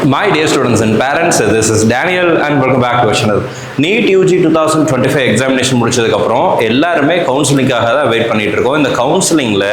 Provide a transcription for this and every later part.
My dear students and parents, this is Daniel and welcome back to our channel. NEET UG 2025 examination முடிச்சதுக்கப்புறம் எல்லாருமே கவுன்சிலிங்காக தான் wait பண்ணிட்டு இருக்கோம். இந்த கவுன்சிலிங்கில்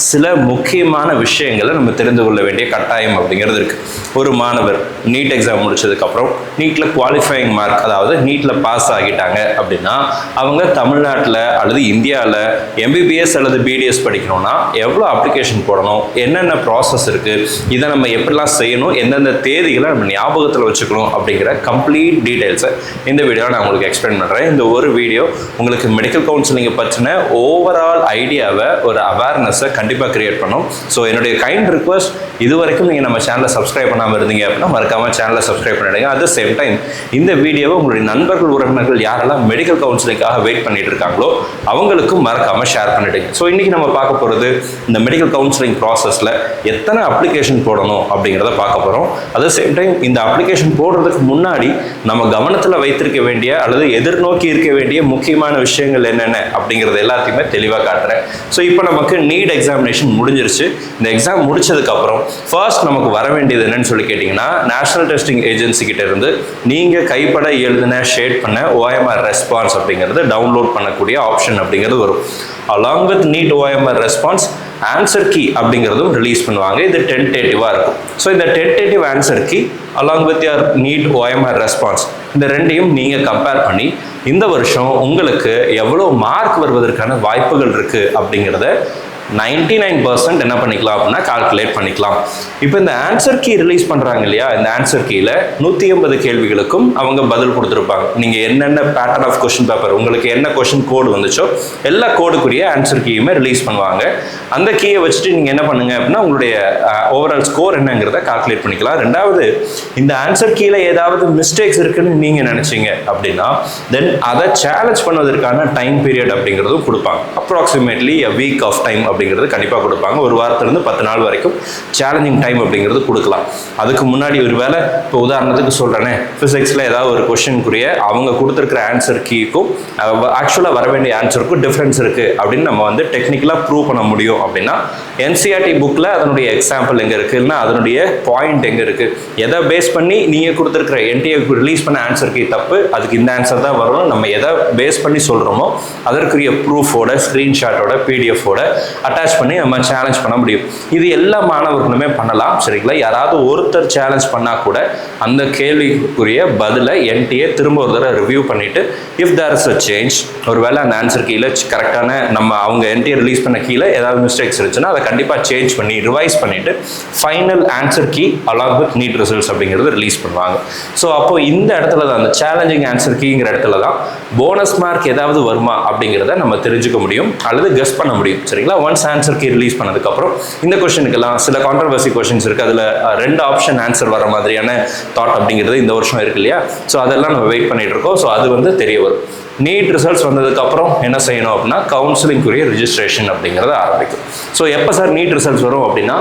சில முக்கியமான விஷயங்களை நம்ம தெரிந்து கொள்ள வேண்டிய கட்டாயம் அப்படிங்கிறது இருக்குது. ஒரு மாணவர் நீட் எக்ஸாம் முடிச்சதுக்கப்புறம் நீட்டில் குவாலிஃபையிங் மார்க், அதாவது நீட்டில் பாஸ் ஆகிட்டாங்க அப்படின்னா அவங்க தமிழ்நாட்டில் அல்லது இந்தியாவில் MBBS அல்லது BDS படிக்கணும்னா எவ்வளோ அப்ளிகேஷன் போடணும், என்னென்ன ப்ராசஸ் இருக்குது, இதை நம்ம எப்படிலாம் செய்யணும், எந்தெந்த தேதிகளை நம்ம ஞாபகத்தில் வச்சுக்கணும் அப்படிங்கிற கம்ப்ளீட் டீட்டெயில்ஸை இந்த வீடியோவில் நான் உங்களுக்கு எக்ஸ்பிளைன் பண்ணுறேன். இந்த ஒரு வீடியோ உங்களுக்கு மெடிக்கல் கவுன்சிலிங்கை பற்றின ஓவரால் ஐடியாவை, ஒரு அவேர்னஸை கண்டிப்பாக கிரியேட் பண்ணும். ஸோ என்னுடைய கைண்ட் ரிக்வஸ்ட், இது வரைக்கும் நீங்கள் நம்ம சேனலை சப்ஸ்கிரைப் பண்ணாமல் இருந்தீங்க அப்படின்னா மறக்காமல் சேனலை சப்ஸ்கிரைப் பண்ணிடுங்க. அட் த சேம் டைம் இந்த வீடியோவை உங்களுடைய நண்பர்கள், உறவினர்கள் யாரெல்லாம் மெடிக்கல் கவுன்சிலிங்காக வெயிட் பண்ணிட்டு இருக்காங்களோ அவங்களுக்கும் மறக்காமல் ஷேர் பண்ணிடுங்க. ஸோ இன்றைக்கி நம்ம பார்க்க போகிறது இந்த மெடிக்கல் கவுன்சிலிங் ப்ராசஸில் எத்தனை அப்ளிகேஷன் போடணும் அப்படிங்கிறத பார்க்க போகிறோம். அட் த சேம் டைம் இந்த அப்ளிகேஷன் போடுறதுக்கு முன்னாடி நம்ம கவனத்தில் வைத்திருக்க வேண்டிய அல்லது எதிர்நோக்கி இருக்க வேண்டிய முக்கியமான விஷயங்கள் என்னென்ன அப்படிங்கிறது எல்லாத்தையுமே தெளிவாக காட்டுறேன். ஸோ இப்போ நமக்கு நீட் எக்ஸாமினேஷன் முடிஞ்சிருச்சு. இந்த எக்ஸாம் முடிச்சதுக்கப்புறம் ஃபர்ஸ்ட் நமக்கு வர வேண்டியது என்னன்னு சொல்லி கேட்டிங்கன்னா, நேஷனல் டெஸ்டிங் ஏஜென்சி கிட்ட இருந்து நீங்கள் கைப்பட எழுதின ஷேட் பண்ண OMR ரெஸ்பான்ஸ் அப்படிங்கிறது டவுன்லோட் பண்ணக்கூடிய ஆப்ஷன் அப்படிங்கிறது வரும். Along with NEET OMR response answer key அப்படிங்கிறதும் ரிலீஸ் பண்ணுவாங்க. இது டென்டேட்டிவாக இருக்கும். ஸோ இந்த tentative answer key along with your NEET OMR response, இந்த ரெண்டையும் நீங்கள் கம்பேர் பண்ணி இந்த வருஷம் உங்களுக்கு எவ்வளோ மார்க் வருவதற்கான வாய்ப்புகள் இருக்குது அப்படிங்கிறத 99% என்ன பண்ணிக்கலாம் அப்படின்னா கால்குலேட் பண்ணிக்கலாம். இப்போ இந்த ஆன்சர் கீ ரிலீஸ் பண்ணுறாங்க இல்லையா, இந்த ஆன்சர் கீயில் 180 கேள்விகளுக்கும் அவங்க பதில் கொடுத்துருப்பாங்க. நீங்கள் என்னென்ன பேட்டர்ன் ஆஃப் கொஸ்டின் பேப்பர், உங்களுக்கு என்ன கொஸ்டின் கோடு வந்துச்சோ எல்லா கோடுக்குரிய ஆன்சர் கீயுமே ரிலீஸ் பண்ணுவாங்க. அந்த கீயை வச்சுட்டு நீங்கள் என்ன பண்ணுங்க அப்படின்னா உங்களுடைய ஓவரால் ஸ்கோர் என்னங்கிறத கால்குலேட் பண்ணிக்கலாம். ரெண்டாவது, இந்த ஆன்சர் கீழே ஏதாவது மிஸ்டேக்ஸ் இருக்குன்னு நீங்கள் நினச்சிங்க அப்படின்னா தென் அதை சேலஞ்ச் பண்ணுவதற்கான டைம் பீரியட் அப்படிங்கிறதும் கொடுப்பாங்க. Approximately a week of time அப்படிங்கிறது கண்டிப்பாக கொடுப்பாங்க. ஒரு வாரத்திலிருந்து 10 நாள் வரைக்கும் சேலஞ்சிங் டைம் அப்படிங்கிறது கொடுக்கலாம். அதுக்கு முன்னாடி ஒரு வேளை, இப்போ உதாரணத்துக்கு சொல்கிறேனே, ஃபிசிக்ஸில் ஏதாவது ஒரு கொஸ்டினுக்குரிய அவங்க கொடுத்துருக்கிற ஆன்சர் கீக்கும் ஆக்சுவலாக வர வேண்டிய ஆன்சருக்கும் டிஃப்ரென்ஸ் இருக்குது அப்படின்னு நம்ம வந்து டெக்னிக்கலாக ப்ரூவ் பண்ண முடியும் அப்படின்னா NCERT புக்கில் அதனுடைய எக்ஸாம்பிள் எங்கே இருக்குது, இல்லைனா அதனுடைய பாயிண்ட் எங்கே இருக்குது, எதை பேஸ் பண்ணி நீங்கள் கொடுத்துருக்கிற NTA ரிலீஸ் பண்ண ஆன்சர் கீ தப்பு, அதுக்கு இந்த ஆன்சர் தான் வரணும், நம்ம எதை பேஸ் பண்ணி சொல்கிறோமோ அதற்குரிய ப்ரூஃபோட, ஸ்க்ரீன்ஷாட்டோட, PDFோட அட்டாச் பண்ணி நம்ம சேலஞ்ச் பண்ண முடியும். இது எல்லா மாணவர்களுமே பண்ணலாம், சரிங்களா? யாராவது ஒருத்தர் சேலஞ்ச் பண்ணால் கூட அந்த கேள்விக்குரிய பதிலை NTA திரும்ப ஒரு தடவை ரிவ்யூ பண்ணிவிட்டு if there is a change, ஒருவேளை அந்த ஆன்சர் கீழே கரெக்டான நம்ம அவங்க NTA ரிலீஸ் பண்ண கீழே ஏதாவது மிஸ்டேக்ஸ் இருந்துச்சுன்னா அதை கண்டிப்பாக சேஞ்ச் பண்ணி ரிவைஸ் பண்ணிவிட்டு final answer key along with NEET results அப்படிங்கிறது ரிலீஸ் பண்ணுவாங்க. ஸோ அப்போது இந்த இடத்துல தான், அந்த சேலஞ்சிங் ஆன்சர் கீங்கிற இடத்துல தான் போனஸ் மார்க் ஏதாவது வருமா அப்படிங்கிறத நம்ம தெரிஞ்சுக்க முடியும் அல்லது கெஸ் பண்ண முடியும், சரிங்களா? ஒன்ஸ் ஆன்சர் கீ ரிலீஸ் பண்ணதுக்கப்புறம் இந்த கொஸ்டினுக்கெல்லாம் சில கான்ட்ரவர்சி கொஸ்டின்ஸ் இருக்குது. அதில் 2 ஆப்ஷன் ஆன்சர் வர மாதிரியான தாட் அப்படிங்கிறது இந்த வருஷம் இருக்கு இல்லையா? ஸோ அதெல்லாம் நம்ம வெயிட் பண்ணிட்டு இருக்கோம். ஸோ அது வந்து தெரிய வரும். நீட் ரிசல்ட்ஸ் வந்ததுக்கப்புறம் என்ன செய்யணும் அப்படின்னா கவுன்சிலிங்குரிய ரிஜிஸ்ட்ரேஷன் அப்படிங்கிறத ஆரம்பிக்கும். ஸோ எப்போ சார் நீட் ரிசல்ட்ஸ் வரும் அப்படின்னா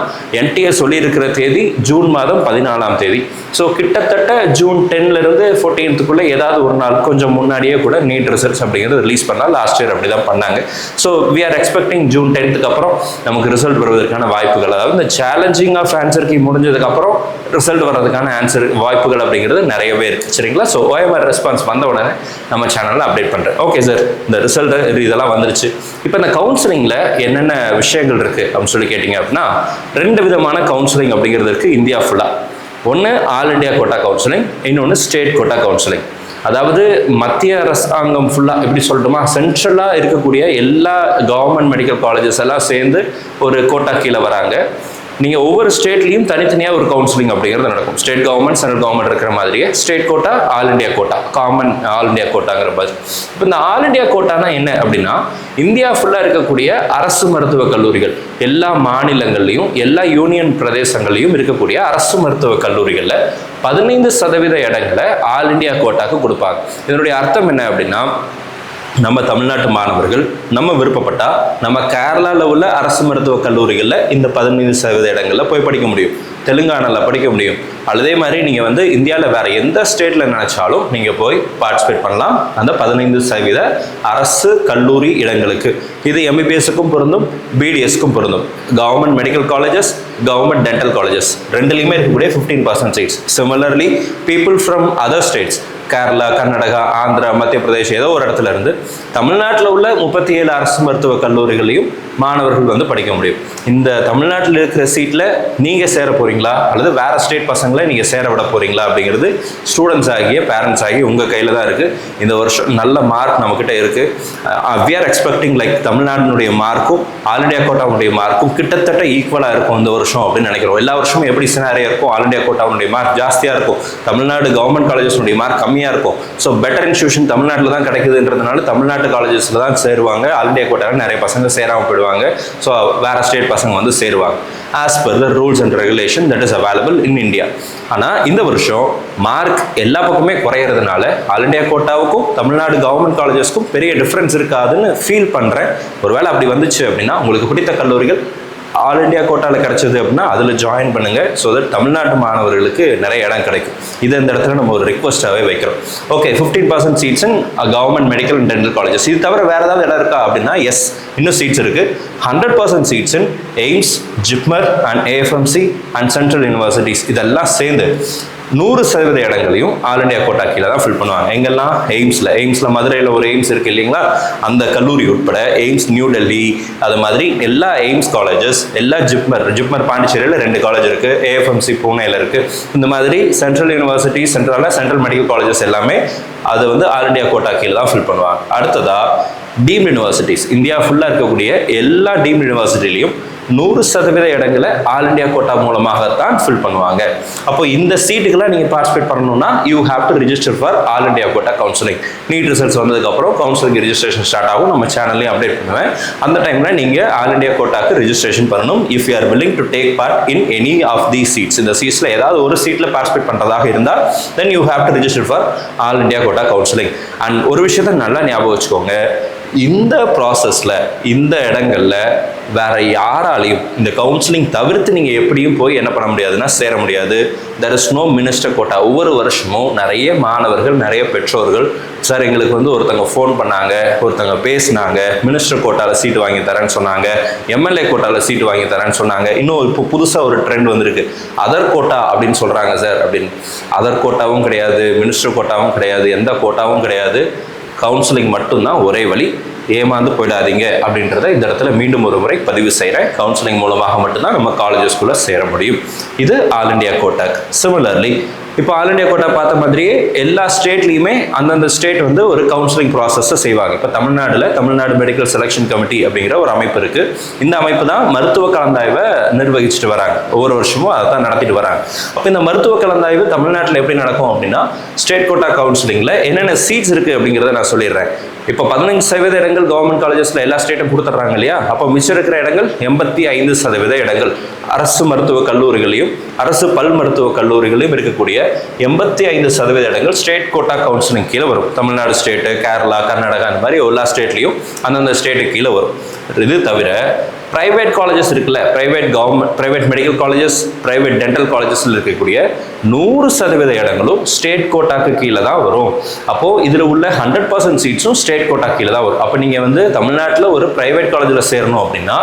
NTA சொல்லியிருக்கிற தேதி ஜூன் மாதம் 14ஆம் தேதி. ஸோ கிட்டத்தட்ட ஜூன் 10லேருந்து 14th ஏதாவது ஒரு நாள் கொஞ்சம் முன்னாடியே கூட நீட் ரிசல்ட்ஸ் அப்படிங்கிறது ரிலீஸ் பண்ணால் லாஸ்ட் இயர் அப்படி தான் பண்ணாங்க. So we are expecting June 10th அப்புறம் நமக்கு ரிசல்ட் வருவதற்கான வாய்ப்புகள், அதாவது இந்த சேலஞ்சிங் ஆஃப் ஆன்சர் கீ முடிஞ்சதுக்கப்புறம் ரிசல்ட் வர்றதுக்கான ஆன்சர் வாய்ப்புகள் அப்படிங்கிறது நிறையவே இருக்குது, சரிங்களா? ஸோ OMR ரெஸ்பான்ஸ் வந்த உடனே நம்ம சேனலில் அப்டேட் பண்ணுறேன். ஓகே சார், இந்த ரிசல்ட் இதெல்லாம் வந்துருச்சு. இப்போ இந்த கவுன்சிலிங்கில் என்னென்ன விஷயங்கள் இருக்குது அப்படின்னு சொல்லி கேட்டிங்க அப்படின்னா 2 விதமான கவுன்சிலிங் அப்படிங்கிறது இருக்குது இந்தியா ஃபுல்லாக. ஒன்று ஆல் இண்டியா கோட்டா கவுன்சிலிங், இன்னொன்று ஸ்டேட் கோட்டா கவுன்சிலிங். அதாவது மத்திய அரசாங்கம் ஃபுல்லாக எப்படி சொல்லட்டுமா, சென்ட்ரலாக இருக்கக்கூடிய எல்லா கவர்மெண்ட் மெடிக்கல் காலேஜஸ் எல்லாம் சேர்ந்து ஒரு கோட்டா கீழே வராங்க. நீங்கள் ஒவ்வொரு ஸ்டேட்லேயும் தனித்தனியாக ஒரு கவுன்சிலிங் அப்படிங்கிறது நடக்கும். ஸ்டேட் கவர்மெண்ட், சென்ட்ரல் கவர்மெண்ட் இருக்கிற மாதிரியே state quota, all India quota, common all India கோட்டாங்கிற மாதிரி. இப்போ இந்த ஆல் இண்டியா கோட்டானா என்ன அப்படின்னா, இந்தியா ஃபுல்லாக இருக்கக்கூடிய அரசு மருத்துவக் கல்லூரிகள், எல்லா மாநிலங்கள்லையும் எல்லா யூனியன் பிரதேசங்கள்லையும் இருக்கக்கூடிய அரசு மருத்துவக் கல்லூரிகளில் 15% இடங்களை ஆல் இண்டியா கோட்டாக்கு கொடுப்பாங்க. இதனுடைய அர்த்தம் என்ன அப்படின்னா, நம்ம தமிழ்நாட்டு மாணவர்கள் நம்ம விருப்பப்பட்டால் நம்ம கேரளாவில் உள்ள அரசு மருத்துவக் கல்லூரிகளில் இந்த 15% இடங்களில் போய் படிக்க முடியும். தெலுங்கானாவில் படிக்க முடியும். அதே மாதிரி நீங்கள் வந்து இந்தியாவில் வேறு எந்த ஸ்டேட்டில் நினச்சாலும் நீங்கள் போய் பார்ட்டிசிபேட் பண்ணலாம் அந்த 15% அரசு கல்லூரி இடங்களுக்கு. இது MBBSக்கும் பொருந்தும், BDSக்கும் பொருந்தும். Government medical colleges, government dental colleges ரெண்டுலேயுமே இருக்கக்கூடிய 15% seats. Similarly people from other states, Kerala, Karnataka, Andhra, Madhya Pradesh ஏதோ ஒரு இடத்துல இருந்து தமிழ்நாட்டில் உள்ள 37 அரசு மருத்துவக் கல்லூரிகளையும் மாணவர்கள் வந்து படிக்க முடியும். இந்த தமிழ்நாட்டில் இருக்கிற சீட்டில் நீங்கள் சேர போகிறீங்களா அல்லது வேறு ஸ்டேட் பசங்களை நீங்கள் சேர விட போகிறீங்களா அப்படிங்கிறது ஸ்டூடெண்ட்ஸ் ஆகிய பேரண்ட்ஸ் ஆகிய உங்கள் கையில் தான் இருக்குது. இந்த வருஷம் நல்ல மார்க் நம்மக்கிட்ட இருக்குது. வி ஆர் எக்ஸ்பெக்டிங் லைக் தமிழ்நாட்டினுடைய மார்க்கும் ஆல் இண்டியா கோட்டாவுடைய மார்க்கும் கிட்டத்தட்ட ஈக்குவலாக இருக்கும் இந்த வருஷம் அப்படின்னு நினைக்கிறோம். எல்லா வருஷமும் எப்படி சினாரியா இருக்கும், ஆல் இண்டியா கோட்டாவுடைய மார்க் ஜாஸ்தியாக இருக்கும், தமிழ்நாடு கவர்மெண்ட் காலேஜஸ்னுடைய மார்க் கம்மியாக இருக்கும். ஸோ பெட்டர் இன்ஸ்டியூஷன் தமிழ்நாட்டில் தான் கிடைக்குதுன்றதுனால தமிழ்நாட்டு காலேஜஸில் தான் சேருவாங்க. ஆல் இண்டியா கோட்டாவில் நிறைய பசங்க சேராமல் போயிடுவாங்க. ஸோ வேற ஸ்டேட் பசங்க வந்து சேருவாங்க as per the rules and regulation that is available in India. ஆனால் இந்த வருஷம் மார்க் எல்லா பக்கமே குறையிறதுனால ஆல் இண்டியா கோட்டாவுக்கும் தமிழ்நாடு கவர்மெண்ட் காலேஜஸ்க்கும் பெரிய டிஃப்ரென்ஸ் இருக்காதுன்னு ஃபீல் பண்ணுறேன். ஒருவேளை அப்படி வந்துச்சு அப்படின்னா உங்களுக்கு பிடித்த கல்லூரிகள் ஆல் இண்டியா கோட்டாவில் கிடைச்சது அப்படின்னா அதில் ஜாயின் பண்ணுங்க. ஸோ தட் தமிழ்நாட்டு மாணவர்களுக்கு நிறைய இடம் கிடைக்கும். இது இந்த இடத்துல நம்ம ஒரு ரிக்வஸ்ட்டாகவே வைக்கிறோம். Okay, 15% seeds in government medical and dental colleges. இது தவிர வேறு ஏதாவது இடம் இருக்கா அப்படின்னா எஸ், இன்னும் சீட்ஸ் இருக்குது. 100% seeds in AIIMS, JIPMER and AFMC and central universities. இதெல்லாம் சேர்ந்து 100% இடங்களையும் ஆல் இண்டியா கோட்டா கீழே தான் ஃபில் பண்ணுவாங்க. எங்கெல்லாம்? எய்ம்ஸில் மதுரையில் ஒரு எய்ம்ஸ் இருக்குது இல்லைங்களா, அந்த கல்லூரி உட்பட எய்ம்ஸ் நியூ டெல்லி, அது மாதிரி எல்லா எய்ம்ஸ் காலேஜஸ், எல்லா ஜிப்மர் பாண்டிச்சேரியில் 2 காலேஜ் இருக்குது, ஏஎஃப்எம்சி பூனேயில் இருக்குது. இந்த மாதிரி central university, central medical colleges எல்லாமே அது வந்து ஆல் இண்டியா கோட்டா கீழே தான் ஃபில் பண்ணுவாங்க. அடுத்ததா டீம்டு யூனிவர்சிட்டிஸ். இந்தியா ஃபுல்லாக இருக்கக்கூடிய எல்லா டீம்டு யூனிவர்சிட்டிலையும் 100% இடங்களை ஆல் இண்டியா கோட்டா மூலமாகத்தான் ஃபில் பண்ணுவாங்க. அப்போ இந்த சீட்டுக்கெல்லாம் நீங்கள் பார்ட்டிசிபேட் பண்ணணும்னா you have to register for all India quota counselling. NEET results வந்ததுக்கப்புறம் கவுன்சிலிங் ரிஜிஸ்ட்ரேஷன் ஸ்டார்ட் ஆகும். நம்ம சேனல்லையும் அப்டேட் பண்ணுவேன். அந்த டைமில் நீங்கள் ஆல் இண்டியா கோட்டாக்கு ரிஜிஸ்ட்ரேஷன் பண்ணணும். If you are willing to take part in any of these seats. இந்த சீட்ஸில் ஏதாவது ஒரு சீட்டில் பார்ட்டிசிபேட் பண்ணுறதாக இருந்தால் then you have to register for all India quota counselling. And ஒரு விஷயத்தை நல்லா ஞாபகம் வச்சுக்கோங்க, இந்த ப்ராசஸில் இந்த இடங்களில் வேற யாராலையும் இந்த கவுன்சிலிங் தவிர்த்து நீங்கள் எப்படியும் போய் என்ன பண்ண முடியாதுன்னா சேர முடியாது. There is no minister quota. ஒவ்வொரு வருஷமும் நிறைய மாணவர்கள், நிறைய பெற்றோர்கள், சார் எங்களுக்கு வந்து ஒருத்தங்க ஃபோன் பண்ணாங்க, ஒருத்தங்க பேசினாங்க, மினிஸ்டர் கோட்டாவில் சீட்டு வாங்கி தரேன்னு சொன்னாங்க, எம்எல்ஏ கோட்டாவில் சீட்டு வாங்கி தரேன்னு சொன்னாங்க. இன்னும் இப்போ புதுசாக ஒரு ட்ரெண்ட் வந்திருக்கு, அதர் கோட்டா அப்படின்னு சொல்கிறாங்க சார் அப்படின்னு. அதர் கோட்டாவும் கிடையாது, மினிஸ்டர் கோட்டாவும் கிடையாது, எந்த கோட்டாவும் கிடையாது. கவுன்சிலிங் மட்டும்தான் ஒரே வழி. ஏமாந்து போயிடாதீங்க அப்படின்றத இந்த இடத்துல மீண்டும் ஒரு முறை பதிவு செய்கிறேன். கவுன்சிலிங் மூலமாக மட்டும்தான் நம்ம காலேஜஸ்குள்ளே சேர முடியும். இது ஆல் இண்டியா கோட்டாக். சிமிலர்லி இப்போ ஆல் இண்டியா கோட்டா பார்த்த மாதிரியே எல்லா ஸ்டேட்லையுமே அந்தந்த ஸ்டேட் வந்து ஒரு கவுன்சிலிங் ப்ராசஸை செய்வாங்க. இப்போ தமிழ்நாடு மெடிக்கல் செலெக்ஷன் கமிட்டி அப்படிங்கிற ஒரு அமைப்பு இருக்குது. இந்த அமைப்பு தான் மருத்துவ கலந்தாய்வை நிர்வகிச்சுட்டு வராங்க. ஒவ்வொரு வருஷமும் அதை தான் நடத்திட்டு வராங்க. அப்போ இந்த மருத்துவ கலந்தாய்வு தமிழ்நாட்டில் எப்படி நடக்கும் அப்படின்னா, ஸ்டேட் கோட்டா கவுன்சிலிங்கில் என்னென்ன சீட்ஸ் இருக்குது அப்படிங்கிறத நான் சொல்லிடுறேன். இப்போ 15% இடங்கள் கவர்மெண்ட் காலேஜஸில் எல்லா ஸ்டேட்டும் கொடுத்துட்றாங்க இல்லையா, அப்போ மிச்சம் இருக்கிற இடங்கள் 85% இடங்கள் அரசு மருத்துவக் கல்லூரிகளையும் அரசு பல் மருத்துவக் கல்லூரிகளையும் இருக்கக்கூடிய 85% இடங்கள் ஸ்டேட் கோட்டா கவுன்சிலிங் கீழே வரும். தமிழ்நாடு ஸ்டேட்டு, கேரளா, கர்நாடகா, அந்த மாதிரி எல்லா ஸ்டேட்லையும் அந்தந்த ஸ்டேட்டுக்கு கீழே வரும். இது தவிர பிரைவேட் காலேஜஸ் இருக்குல்ல, private medical colleges, private dental காலேஜஸில் இருக்கக்கூடிய 100% இடங்களும் ஸ்டேட் கோட்டாக்கு கீழே தான் வரும். அப்போது இதில் உள்ள 100% சீட்ஸும் ஸ்டேட் கோட்டா கீழே தான் வரும். அப்போ நீங்கள் வந்து தமிழ்நாட்டில் ஒரு பிரைவேட் காலேஜில் சேரணும் அப்படின்னா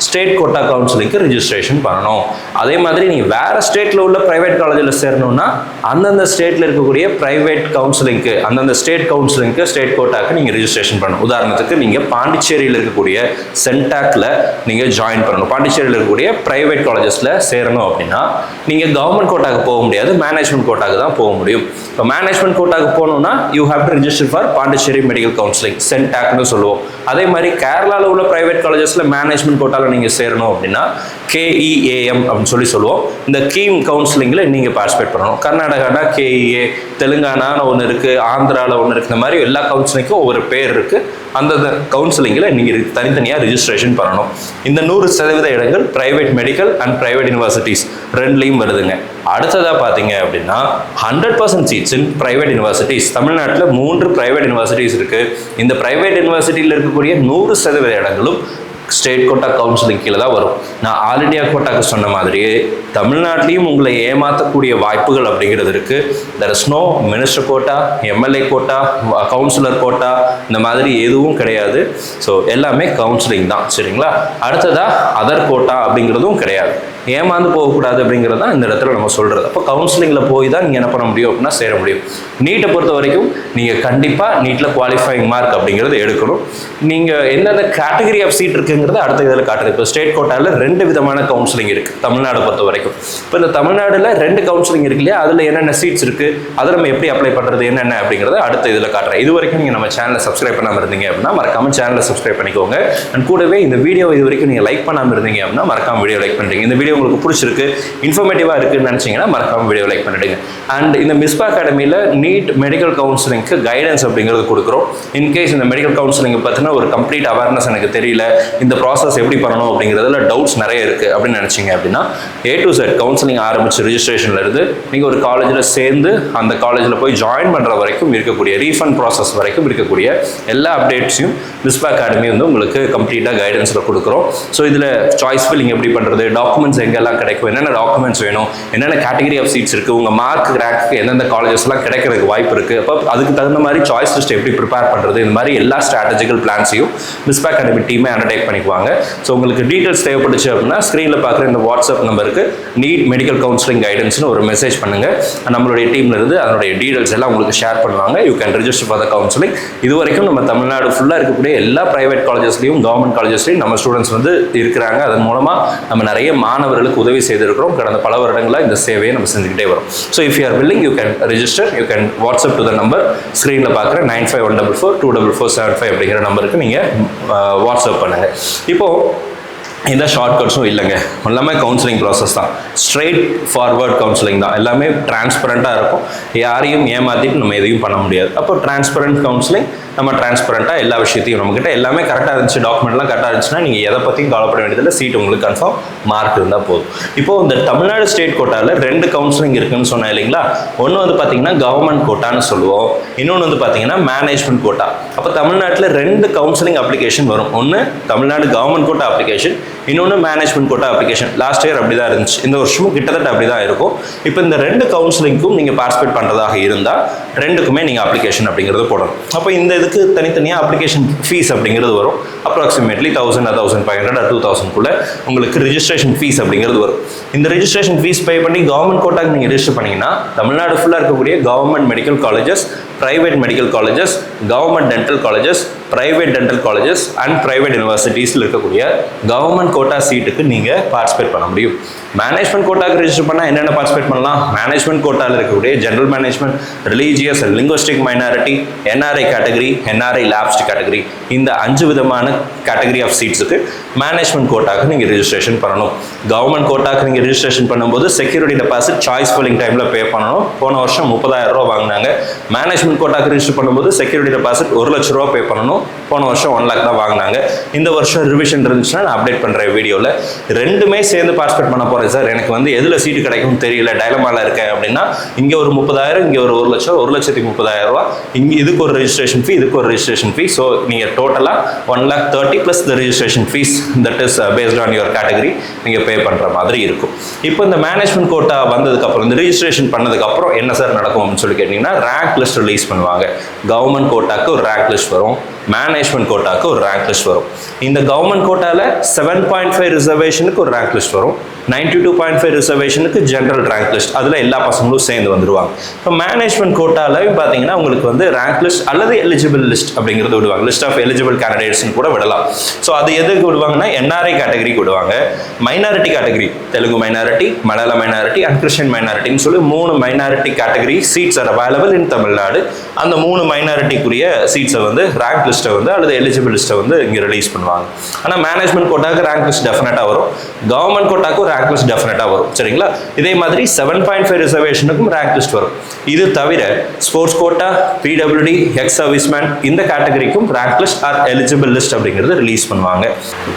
ஸ்டேட் கோட்டா கவுன்சிலிங்க்கு ரிஜிஸ்ட்ரேஷன் பண்ணணும். அதே மாதிரி நீங்கள் வேறு ஸ்டேட்டில் உள்ள பிரைவேட் காலேஜில் சேரணும்னா அந்தந்த ஸ்டேட்டில் இருக்கக்கூடிய பிரைவேட் கவுன்சிலிங்க்கு, அந்தந்த ஸ்டேட் கவுன்சிலிங்க்கு, ஸ்டேட் கோட்டாக்கு நீங்கள் ரிஜிஸ்ட்ரேஷன் பண்ணணும். உதாரணத்துக்கு நீங்கள் பாண்டிச்சேரியில் இருக்கக்கூடிய சென்டாக்ல நீங்கள் ஜாயின் பண்ணணும். பாண்டிச்சேரியில் இருக்கக்கூடிய பிரைவேட் காலேஜஸில் சேரணும் அப்படின்னா நீங்கள் கவர்மெண்ட் கோட்டாக்கு போக முடியாது, மேனேஜ்மெண்ட் கோட்டாக்கு தான் போக முடியும். இப்போ மேனேஜ்மெண்ட் கோட்டாக்கு போகணும்னா you have to register for Pondicherry medical counselling, சென்டாக்னு சொல்லுவோம். அதே மாதிரி கேரளாவில் உள்ள பிரைவேட் காலேஜஸில் மேனேஜ்மெண்ட் கோட்டாவில் நீங்கள் சேரணும் அப்படின்னா KEAM அப்படின்னு சொல்லுவோம். இந்த கீம் கவுன்சிலிங்கில் நீங்கள் பார்ட்டிசிபேட் பண்ணணும். கர்நாடகானா KEA, தெலுங்கானான்னு ஒன்று இருக்குது, ஆந்திராவில் ஒன்று இருக்குது. இந்த மாதிரி எல்லா கவுன்சிலிங்க்கும் ஒவ்வொரு பேர் இருக்குது. அந்த கவுன்சிலிங்கில் நீங்கள் தனித்தனியாக ரிஜிஸ்ட்ரேஷன் பண்ணணும். இந்த 100% இடங்கள் private medical and private universities ரெண்டுலேயும் வருதுங்க. அடுத்ததாக பார்த்தீங்க அப்படின்னா 100% சீட்ஸ் இன் பிரைவேட் யூனிவர்சிட்டிஸ். தமிழ்நாட்டில் 3 பிரைவேட் யூனிவர்சிட்டிஸ் இருக்குது. இந்த பிரைவேட் யூனிவர்சிட்டியில் இருக்கக்கூடிய 100% இடங்களும் ஸ்டேட் கோட்டா கவுன்சிலிங் கீழே தான் வரும். நான் ஆல் இண்டியா கோட்டாக்கு சொன்ன மாதிரியே தமிழ்நாட்டிலையும் உங்களை ஏமாற்றக்கூடிய வாய்ப்புகள் அப்படிங்கிறது இருக்குது. There is no minister quota, MLA quota, councillor quota, இந்த மாதிரி எதுவும் கிடையாது. ஸோ எல்லாமே கவுன்சிலிங் தான், சரிங்களா? அடுத்ததாக அதர் கோட்டா அப்படிங்கிறதும் கிடையாது. ஏமாந்து போகக்கூடாது அப்படிங்கிறது தான் இந்த இடத்துல நம்ம சொல்கிறது. அப்போ கவுன்சிலிங்கில் போய் தான் நீங்கள் என்ன பண்ண முடியும் அப்படின்னா சேர முடியும். நீட்டை பொறுத்த வரைக்கும் நீங்கள் கண்டிப்பாக நீட்டில் குவாலிஃபைங் மார்க் அப்படிங்கிறது எடுக்கணும். நீங்கள் எந்தெந்த கேட்டகரி ஆஃப் சீட் இருக்குங்கிறது அடுத்த இதில் காட்டுறது. இப்போ ஸ்டேட் கோட்டாவில் 2 விதமான கவுன்சிலிங் இருக்குது தமிழ்நாடு பொறுத்த வரைக்கும். இப்போ இந்த தமிழ்நாடுல 2 கவுன்சிலிங் இருக்கு இல்லையா, அதில் என்னென்ன சீட்ஸ் இருக்குது, அதை நம்ம எப்படி அப்ளை பண்ணுறது என்னென்ன அப்படிங்கிறத அடுத்த இதில் காட்டுறேன். இது வரைக்கும் நீங்கள் நம்ம சேனலை சப்ஸ்கிரைப் பண்ணாமல் இருந்தீங்க அப்படின்னா மறக்காமல் சேனலை சப்ஸ்கிரைப் பண்ணிக்கோங்க. அண்ட் கூடவே இந்த வீடியோ இது வரைக்கும் நீங்கள் லைக் பண்ணாமல் இருந்தீங்க அப்படின்னா மறக்காம வீடியோ லைக் பண்ணுறீங்க. இந்த வீடியோ உங்களுக்கு பிடிச்சிருக்கு, இன்ஃபர்மேட்டிவாக இருக்குன்னு நினச்சிங்கன்னா மறக்காம வீடியோ லைக் பண்ணிடுங்க. அண்ட் இந்த மிஸ்பா அகாடமியில் நீட் மெடிக்கல் கவுன்சிலிங்க்கு கைடன்ஸ் அப்படிங்கிறது கொடுக்குறோம். இன்கேஸ் இந்த மெடிக்கல் கவுன்சிலிங்கை பற்றின ஒரு கம்ப்ளீட் அவேர்னஸ் எனக்கு தெரியல, இந்த ப்ராசஸ் எப்படி பண்ணணும் அப்படிங்கிறதுல டவுட்ஸ் நிறைய இருக்குது அப்படின்னு நினச்சிங்க அப்படின்னா A to Z கவுன்சிலிங் ஆரம்பிச்சு ரிஜிஸ்ட்ரேஷன்ல இருந்து நீங்கள் ஒரு காலேஜில் சேர்ந்து அந்த காலேஜில் போய் ஜாயின் பண்ணுற வரைக்கும் இருக்கக்கூடிய ரீஃபண்ட் ப்ராசஸ் வரைக்கும் இருக்கக்கூடிய எல்லா அப்டேட்ஸையும் மிஸ்பா அகாடமி வந்து உங்களுக்கு கம்ப்ளீட்டாக கைடன்ஸில் கொடுக்குறோம். ஸோ இதில் சாய்ஸ் ஃபில்லிங் எப்படி பண்ணுறது, டாக்குமெண்ட்ஸ் எங்கெல்லாம் கிடைக்கும், என்னென்ன டாக்குமெண்ட்ஸ் வேணும், என்னென்ன கேட்டகரி ஆஃப் சீட்ஸ் இருக்குது, உங்கள் மார்க் ரேங்க்கு எந்தெந்த காலேஜஸ்லாம் கிடைக்கிறதுக்கு வாய்ப்பு இருக்குது, அப்போ அதுக்கு தகுந்த மாதிரி சாய்ஸ் லிஸ்ட் எப்படி ப்ரிப்பேர் பண்ணுறது, இந்த மாதிரி எல்லா ஸ்ட்ராட்டஜிக்கல் பிளான்ஸையும் மிஸ்பா அகாடமி டீமே அண்டர்டேக் பண்ணிக்குவாங்க. ஸோ உங்களுக்கு டீட்டெயில்ஸ் தேவைப்பட்டுச்சு அப்படின்னா ஸ்க்ரீனில் பார்க்குற இந்த வாட்ஸ்அப் நம்பருக்கு நீட் மெடிக்கல் கவுன்சிலிங் கைடன்ஸ்னு ஒரு மெசேஜ் பண்ணுங்கள். நம்மளுடைய டீம்ல இருந்து அதனுடைய டீடைல்ஸ் எல்லாம் உங்களுக்கு ஷேர் பண்ணுவாங்க. You can register for the counselling. இது வரைக்கும் நம்ம தமிழ்நாடு ஃபுல்லாக இருக்கக்கூடிய எல்லா பிரைவேட் காலேஜஸ்லையும் கவர்மெண்ட் காலேஜஸ்லையும் நம்ம ஸ்டூடெண்ட்ஸ் வந்து இருக்கிறாங்க. அதன் மூலமாக நம்ம நிறைய மாணவர்களுக்கு உதவி செய்திருக்கிறோம். கடந்த பல வருடங்களாக இந்த சேவையை நம்ம செஞ்சுக்கிட்டே வரோம். So if you are willing you can register, you can WhatsApp to the number ஸ்க்ரீனில் பார்க்குற 9514424475 அப்படிங்கிற நம்பருக்கு நீங்கள் வாட்ஸ்அப் பண்ணுங்கள். இப்போது இந்த ஷார்ட்கட்ஸும் இல்லைங்க, எல்லாமே கவுன்சிலிங் ப்ராசஸ் தான், ஸ்ட்ரெயிட் ஃபார்வர்ட் கவுன்சிலிங் தான், எல்லாமே டிரான்ஸ்பரண்ட்டாக இருக்கும். யாரையும் ஏமாற்றிட்டு நம்ம எதையும் பண்ண முடியாது. அப்போ டிரான்ஸ்பரண்ட் கவுன்சிலிங், நம்ம டிரான்ஸ்பரண்ட்டாக எல்லா விஷயத்தையும் நம்மக்கிட்ட எல்லாமே கரெக்டாக இருந்துச்சு, டாக்குமெண்ட்லாம் கரெக்டாக இருந்துச்சுன்னா நீங்கள் எதை பற்றியும் கவலைப்பட வேண்டியதில்லை, சீட் உங்களுக்கு கன்ஃபார்ம் மார்க் இருந்தால் போதும். இப்போது இந்த தமிழ்நாடு ஸ்டேட் கோட்டாவில் 2 கவுன்சிலிங் இருக்குன்னு சொன்னேன் இல்லைங்களா. ஒன்று வந்து பார்த்தீங்கன்னா கவர்மெண்ட் கோட்டான்னு சொல்லுவோம், இன்னொன்று வந்து பார்த்தீங்கன்னா மேனேஜ்மெண்ட் கோட்டா. அப்போ தமிழ்நாட்டில் 2 கவுன்சிலிங் அப்ளிகேஷன் வரும். ஒன்று தமிழ்நாடு கவர்மெண்ட் கோட்டா அப்ளிகேஷன், இன்னொன்று management quota application. Last year அப்படி தான் இருந்துச்சு, இந்த வருஷமும் கிட்டத்தட்ட அப்படி தான் இருக்கும். இப்போ இந்த 2 கவுன்சிலிங்க்கும் நீங்கள் பார்ட்டிசிபேட் பண்ணுறதாக இருந்தால் 2க்குமே நீங்கள் அப்ளிகேஷன் அப்படிங்கிறது போடணும். அப்போ இந்த இதுக்கு தனித்தனியாக அப்ளிகேஷன் ஃபீஸ் அப்படிங்கிறது வரும். அப்ராக்சிமேட்லி 1000 or 1500 or 2000 உங்களுக்கு ரிஜிஸ்ட்ரேஷன் ஃபீஸ் அப்படிங்கிறது வரும். இந்த ரிஜிஸ்ட்ரேஷன் ஃபீஸ் பே பண்ணி கவர்மெண்ட் கோட்டாக்கு நீங்கள் ரிஜிஸ்டர் பண்ணிங்கன்னா தமிழ்நாடு ஃபுல்லாக இருக்கக்கூடிய government medical colleges, private medical colleges, government dental colleges, private dental colleges and private யூனிவர்சிட்டிஸில் இருக்கக்கூடிய கவர்மெண்ட் கோட்டா சீட்டுக்கு நீங்கள் பார்ட்டிசிபேட் பண்ண முடியும். மேனேஜ்மெண்ட் கோட்டாக்கு ரிஜிஸ்டர் பண்ணால் என்னென்ன பார்ட்டிசிபேட் பண்ணலாம்? மேனேஜ்மெண்ட் கோட்டாவில் இருக்கக்கூடிய general management, religious and linguistic minority, NRI category, NRI lapsed category, இந்த 5 விதமான கேட்டகரி ஆஃப் சீட்ஸுக்கு மேனேஜ்மெண்ட் கோட்டாக்கு நீங்கள் ரிஜிஸ்ட்ரேஷன் பண்ணணும். கவர்மெண்ட் கோட்டாக்கு நீங்கள் ரிஜிஸ்ட்ரேஷன் பண்ணும்போது செக்யூரிட்டி டெபாசிட் சாய்ஸ் ஃபில்லிங் டைமில் பே பண்ணணும். போன வருஷம் 30,000 ரூபா வாங்கினாங்க. மேனேஜ்மெண்ட் கோட்டாக்கு ரிஜிஸ்டர் பண்ணும்போது செக்யூரிட்டி டெபாசிட் 1 லட்ச ரூபா பே பண்ணணும். போன வருஷம் 1 lakh தான் வாங்கினாங்க. இந்த வருஷம் ரிவிஷன் இருந்துச்சுன்னா நான் அப்டேட் பண்ணுறேன் வீடியோவில். 2மே சேர்ந்து பார்ட்டிசிபேட் பண்ண போகிறேன் சார், எனக்கு வந்து எதில் சீட்டு கிடைக்கும் தெரியல, டைலமாவில் இருக்கேன் அப்படின்னா இங்கே ஒரு 30,000, இங்கே ஒரு 1 லட்சம், 1,30,000 ரூபா, இங்கே இதுக்கு ஒரு ரெஜிஸ்ட்ரேஷன் ஃபீ, இதுக்கு ஒரு ரெஜிஸ்ட்ரேஷன் ஃபீ. ஸோ நீங்கள் டோட்டலாக 1,30,000 + the registration fees that is based on your category நீங்கள் பே பண்ணுற மாதிரி இருக்கும். இப்போ இந்த மேனேஜ்மெண்ட் கோட்டா வந்ததுக்கப்புறம், இந்த ரெஜிஸ்ட்ரேஷன் பண்ணதுக்கப்புறம் என்ன சார் நடக்கும் அப்படின்னு சொல்லி கேட்டிங்கன்னா ரேங்க் லிஸ்ட் ரிலீஸ் பண்ணுவாங்க. கவர்மெண்ட் கோட்டாக்கு ஒரு ரேங்க் லிஸ்ட் வரும், மேனேஜ்மெண்ட் கோட்டாக்கு ஒரு ரேங்க் லிஸ்ட் வரும். இந்த கவர்மெண்ட் கோட்டாவில் 7.5 ரிசர்வேஷனுக்கு ஒரு ரேங்க் லிஸ்ட் வரும், 92.5 ரிசர்வேஷனுக்கு ஜென்ரல் ரேங்க் லிஸ்ட், அதில் எல்லா பசங்களும் சேர்ந்து வந்துடுவாங்க. இப்போ மேனேஜ்மெண்ட் கோட்டாலையும் பார்த்தீங்கன்னா உங்களுக்கு வந்து ரேங்க் லிஸ்ட் அல்லது எலிஜிபிள் லிஸ்ட் அப்படிங்கிறது விடுவாங்க, லிஸ்ட் ஆஃப் எலிஜிபிள் கேண்டிடேட்ஸ்னு கூட விடலாம். ஸோ அது எதுக்கு விடுவாங்கன்னா என்ஆர்ஐ கேட்டகரிக்கு விடுவாங்க, minority category, Telugu minority, Malayala minority and Christian மைனாரிட்டின்னு சொல்லி 3 minority category seats are available in Tamil Nadu. அந்த 3 மைனாரிட்டிக்குரிய சீட்ஸை வந்து ரேங்க் லிஸ்ட்டை வந்து அல்லது எலிஜிபிள் லிஸ்ட்டை வந்து இங்கே ரிலீஸ் பண்ணுவாங்க. ஆனால் மேனேஜ்மெண்ட் கோட்டாக்கு ரேங்க் லிஸ்ட் டெஃபினட்டாக வரும், கவர்மெண்ட் கோட்டாக்கு ரேங்க் லிஸ்ட் டெஃபினட்டாக வரும். சரிங்களா? இதே மாதிரி 7.5 ரிசர்வேஷனுக்கும் ரேங்க் லிஸ்ட் வரும். இது தவிர sports quota, PWD, ex serviceman இந்த கேட்டகரிக்கும் rank list or eligible list அப்படிங்கிறது ரிலீஸ் பண்ணுவாங்க.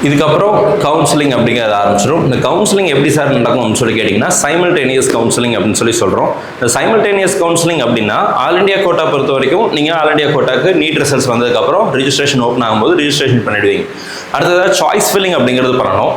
இதுக்கப்புறம் கவுன்சிலிங் அப்படிங்கிறது ஆரம்பிச்சிடும். இந்த கவுன்சிலிங் எப்படி சார் நடக்கும்னு சொல்லி கேட்டிங்கன்னா சைமல்டேனியஸ் கவுன்சிலிங் அப்படின்னு சொல்லி சொல்கிறோம். இந்த சைமல்டேனியஸ் கவுன்சிலிங் அப்படின்னா ஆல் இண்டியா கோட்டா பொறுத்த வரைக்கும் நீங்கள் ஆல் இண்டியா கோட்டாக்கு நீட் ரிசல்ட்ஸ் வந்ததுக்கப்புறம் ரிஜிஸ்ட்ரேஷன் ஓப்பன் ஆகும்போது ரிஜிஸ்ட்ரேஷன் பண்ணிடுவீங்க. அடுத்ததாக சாய்ஸ் ஃபில்லிங் அப்படிங்கிறது பண்ணணும்.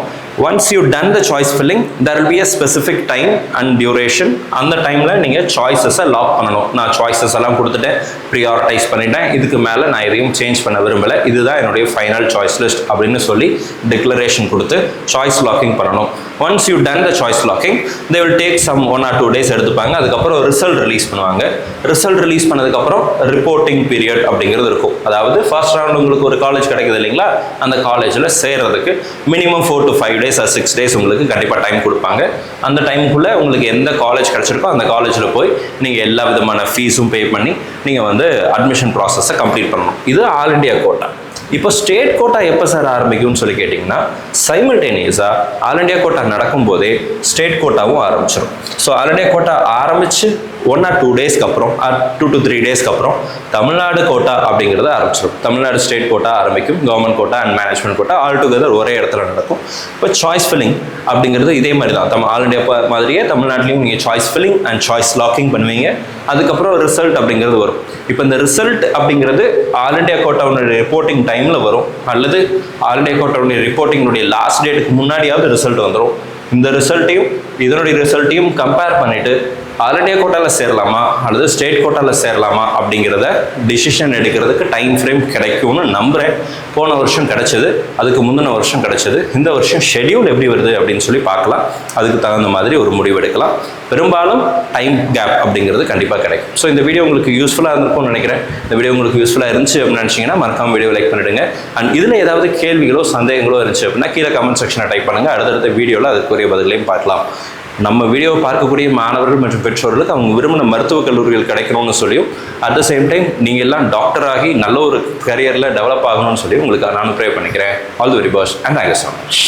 Once you done the choice filling there will be a specific time and duration. அந்த டைமில் நீங்கள் சாய்ஸஸை லாக் பண்ணணும். நான் சாய்ஸஸ் எல்லாம் கொடுத்துட்டேன், ப்ரியாரிட்டைஸ் பண்ணிட்டேன், இதுக்கு மேலே நான் எதையும் சேஞ்ச் பண்ண விரும்பலை, இதுதான் என்னுடைய ஃபைனல் சாய்ஸ் லிஸ்ட் அப்படின்னு சொல்லி டிக்ளரேஷன் கொடுத்து சாய்ஸ் லாக்கிங் பண்ணணும். Once you done the choice locking they will take some 1 or 2 days எடுத்துப்பாங்க. அதுக்கப்புறம் ரிசல்ட் ரிலீஸ் பண்ணுவாங்க. ரிசல்ட் ரிலீஸ் பண்ணதுக்கப்புறம் ரிப்போர்ட்டிங் பீரியட் அப்படிங்கிறது இருக்கும். அதாவது ஃபர்ஸ்ட் ரவுண்ட் உங்களுக்கு ஒரு காலேஜ் கிடைக்குது இல்லைங்களா, அந்த காலேஜில் சேர்றதுக்கு minimum 4 to 5 days or 6 days உங்களுக்கு கண்டிப்பாக டைம் கொடுப்பாங்க. அந்த டைமுக்குள்ளே உங்களுக்கு எந்த காலேஜ் கிடைச்சிருக்கோ அந்த காலேஜில் போய் நீங்கள் எல்லா விதமான ஃபீஸும் பே பண்ணி நீங்கள் வந்து அட்மிஷன் ப்ராசஸை கம்ப்ளீட் பண்ணணும். இது ஆல் இண்டியா கோட்டா. இப்போ ஸ்டேட் கோட்டா எப்போ சார் ஆரம்பிக்கும்னு சொல்லி கேட்டிங்கன்னா, சைமல்டேனியஸாக ஆல் இண்டியா கோட்டா நடக்கும்போதே ஸ்டேட் கோட்டாவும் ஆரம்பிச்சிடும். ஸோ ஆல் இண்டியா கோட்டா ஆரம்பித்து 1 or 2 days அப்புறம் 2 to 3 days அப்புறம் தமிழ்நாடு கோட்டா அப்படிங்கிறது ஆரம்பிச்சிடும். தமிழ்நாடு ஸ்டேட் கோட்டா ஆரம்பிக்கும். Government quota and management quota all together ஒரே இடத்துல நடக்கும். இப்போ சாய்ஸ் ஃபில்லிங் அப்படிங்கிறது இதே மாதிரி தான். ஆல் இண்டியா மாதிரியே தமிழ்நாட்டிலையும் நீங்கள் choice filling and choice locking பண்ணுவீங்க. அதுக்கப்புறம் ரிசல்ட் அப்படிங்கிறது வரும். இப்போ இந்த ரிசல்ட் அப்படிங்கிறது ஆல் இண்டியா கோட்டாவுடைய ரிப்போர்ட்டிங் டைமில் வரும், அல்லது ஆல் இண்டியா கோட்டாவுடைய ரிப்போர்ட்டிங்குடைய லாஸ்ட் டேட்டுக்கு முன்னாடியாவது ரிசல்ட் வந்துடும். இந்த ரிசல்ட்டையும் இதனுடைய ரிசல்ட்டையும் கம்பேர் பண்ணிவிட்டு ஆல் இண்டியா கோட்டாவில் சேரலாமா அல்லது ஸ்டேட் கோட்டாவில் சேரலாமா அப்படிங்கிறத டிசிஷன் எடுக்கிறதுக்கு டைம் ஃப்ரேம் கிடைக்கும்னு நம்புகிறேன். போன வருஷம் கிடைச்சது, அதுக்கு முந்தின வருஷம் கிடைச்சது, இந்த வருஷம் ஷெட்யூல் எப்படி வருது அப்படின்னு சொல்லி பார்க்கலாம். அதுக்கு தகுந்த மாதிரி ஒரு முடிவு எடுக்கலாம். பெரும்பாலும் டைம் கேப் அப்படிங்கிறது கண்டிப்பாக கிடைக்கும். ஸோ இந்த வீடியோ உங்களுக்கு யூஸ்ஃபுல்லாக இருந்திருக்கும்னு நினைக்கிறேன். இந்த வீடியோ உங்களுக்கு யூஸ்ஃபுல்லாக இருந்துச்சு அப்படின்னு நினச்சிங்கன்னா மறக்காம வீடியோ லைக் பண்ணிவிடுங்க. அண்ட் இதில் ஏதாவது கேள்விகளோ சந்தேகங்களோ இருந்துச்சு அப்படின்னா கீழே கமெண்ட் செக்ஷனில் டைப் பண்ணுங்கள். அடுத்தடுத்த வீடியோவில் அதுக்குரிய பதிலையும் பார்க்கலாம். நம்ம வீடியோவை பார்க்கக்கூடிய மாணவர்கள் மற்றும் பெற்றோர்களுக்கு அவங்க விரும்பின மருத்துவக் கல்லூரிகள் கிடைக்கணும்னு சொல்லியும், அட் த சேம் டைம் நீங்கள் எல்லாம் டாக்டர் ஆகி நல்ல ஒரு கரியரில் டெவலப் ஆகணும்னு சொல்லி உங்களுக்கு நான் ப்ரே பண்ணிக்கிறேன். All the very best and thank you so much.